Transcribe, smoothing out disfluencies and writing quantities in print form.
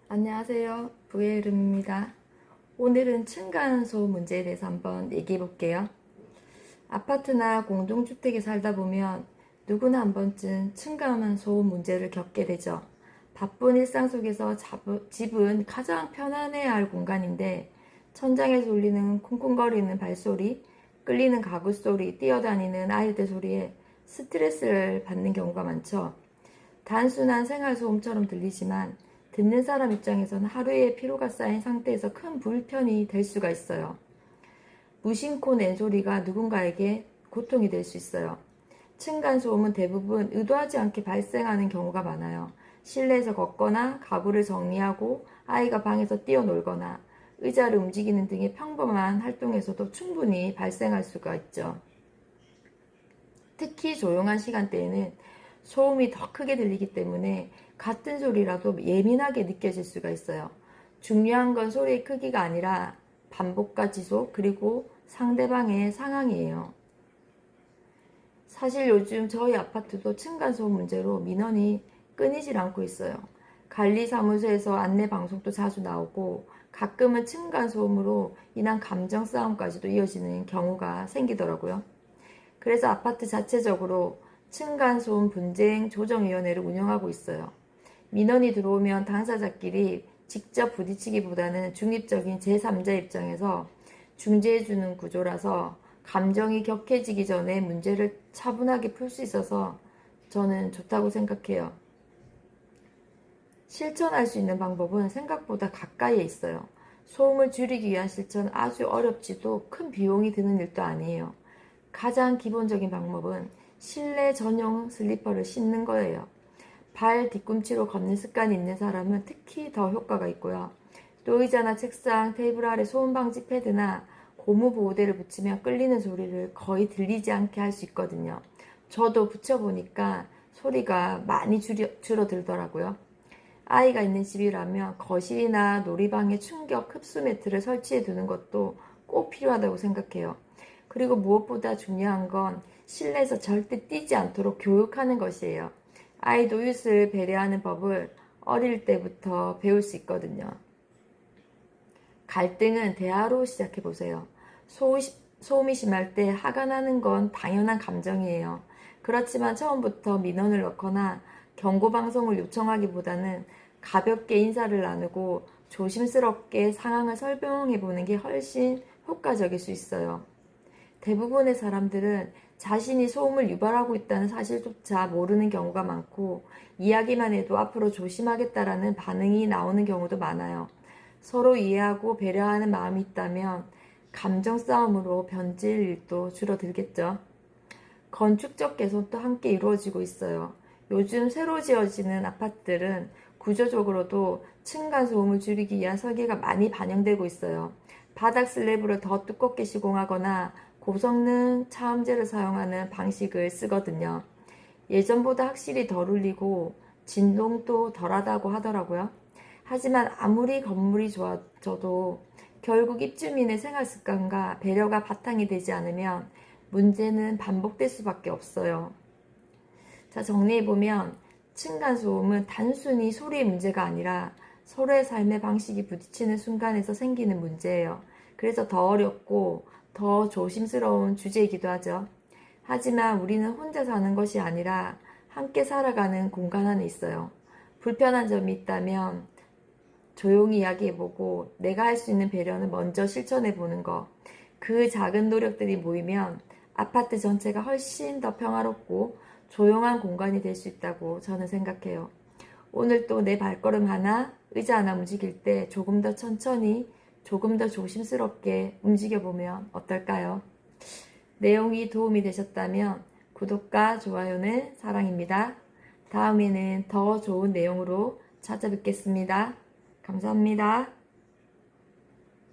안녕하세요. 부에름입니다. 오늘은 층간소음 문제에 대해서 한번 얘기해 볼게요. 아파트나 공동주택에 살다 보면 누구나 한 번쯤 층간소음 문제를 겪게 되죠. 바쁜 일상 속에서 집은 가장 편안해야 할 공간인데 천장에서 울리는 쿵쿵거리는 발소리, 끌리는 가구 소리, 뛰어다니는 아이들 소리에 스트레스를 받는 경우가 많죠. 단순한 생활소음처럼 들리지만 듣는 사람 입장에서는 하루의 피로가 쌓인 상태에서 큰 불편이 될 수가 있어요. 무심코 낸 소리가 누군가에게 고통이 될 수 있어요. 층간소음은 대부분 의도하지 않게 발생하는 경우가 많아요. 실내에서 걷거나 가구를 정리하고 아이가 방에서 뛰어놀거나 의자를 움직이는 등의 평범한 활동에서도 충분히 발생할 수가 있죠. 특히 조용한 시간대에는 소음이 더 크게 들리기 때문에 같은 소리라도 예민하게 느껴질 수가 있어요. 중요한 건 소리의 크기가 아니라 반복과 지속, 그리고 상대방의 상황이에요. 사실 요즘 저희 아파트도 층간소음 문제로 민원이 끊이질 않고 있어요. 관리사무소에서 안내 방송도 자주 나오고 가끔은 층간소음으로 인한 감정 싸움까지도 이어지는 경우가 생기더라고요. 그래서 아파트 자체적으로 층간소음 분쟁 조정위원회를 운영하고 있어요. 민원이 들어오면 당사자끼리 직접 부딪히기보다는 중립적인 제3자 입장에서 중재해주는 구조라서 감정이 격해지기 전에 문제를 차분하게 풀 수 있어서 저는 좋다고 생각해요. 실천할 수 있는 방법은 생각보다 가까이에 있어요. 소음을 줄이기 위한 실천은 아주 어렵지도 큰 비용이 드는 일도 아니에요. 가장 기본적인 방법은 실내 전용 슬리퍼를 신는 거예요. 발 뒤꿈치로 걷는 습관이 있는 사람은 특히 더 효과가 있고요. 또 의자나 책상, 테이블 아래 소음 방지 패드나 고무 보호대를 붙이면 끌리는 소리를 거의 들리지 않게 할 수 있거든요. 저도 붙여보니까 소리가 많이 줄어들더라고요. 아이가 있는 집이라면 거실이나 놀이방에 충격 흡수 매트를 설치해 두는 것도 꼭 필요하다고 생각해요. 그리고 무엇보다 중요한 건 실내에서 절대 뛰지 않도록 교육하는 것이에요. 아이 노릇을 배려하는 법을 어릴 때부터 배울 수 있거든요. 갈등은 대화로 시작해 보세요. 소음이 심할 때 화가 나는 건 당연한 감정이에요. 그렇지만 처음부터 민원을 넣거나 경고방송을 요청하기보다는 가볍게 인사를 나누고 조심스럽게 상황을 설명해 보는 게 훨씬 효과적일 수 있어요. 대부분의 사람들은 자신이 소음을 유발하고 있다는 사실조차 모르는 경우가 많고 이야기만 해도 앞으로 조심하겠다라는 반응이 나오는 경우도 많아요. 서로 이해하고 배려하는 마음이 있다면 감정 싸움으로 변질 일도 줄어들겠죠. 건축적 개선도 함께 이루어지고 있어요. 요즘 새로 지어지는 아파트들은 구조적으로도 층간 소음을 줄이기 위한 설계가 많이 반영되고 있어요. 바닥 슬래브를 더 두껍게 시공하거나 고성능 차음재를 사용하는 방식을 쓰거든요. 예전보다 확실히 덜 울리고 진동도 덜하다고 하더라고요. 하지만 아무리 건물이 좋아져도 결국 입주민의 생활 습관과 배려가 바탕이 되지 않으면 문제는 반복될 수밖에 없어요. 자, 정리해보면 층간소음은 단순히 소리의 문제가 아니라 서로의 삶의 방식이 부딪히는 순간에서 생기는 문제예요. 그래서 더 어렵고 더 조심스러운 주제이기도 하죠. 하지만 우리는 혼자 사는 것이 아니라 함께 살아가는 공간 안에 있어요. 불편한 점이 있다면 조용히 이야기해보고 내가 할 수 있는 배려는 먼저 실천해보는 것. 그 작은 노력들이 모이면 아파트 전체가 훨씬 더 평화롭고 조용한 공간이 될 수 있다고 저는 생각해요. 오늘 또 내 발걸음 하나, 의자 하나 움직일 때 조금 더 천천히, 조금 더 조심스럽게 움직여보면 어떨까요? 내용이 도움이 되셨다면 구독과 좋아요는 사랑입니다. 다음에는 더 좋은 내용으로 찾아뵙겠습니다. 감사합니다.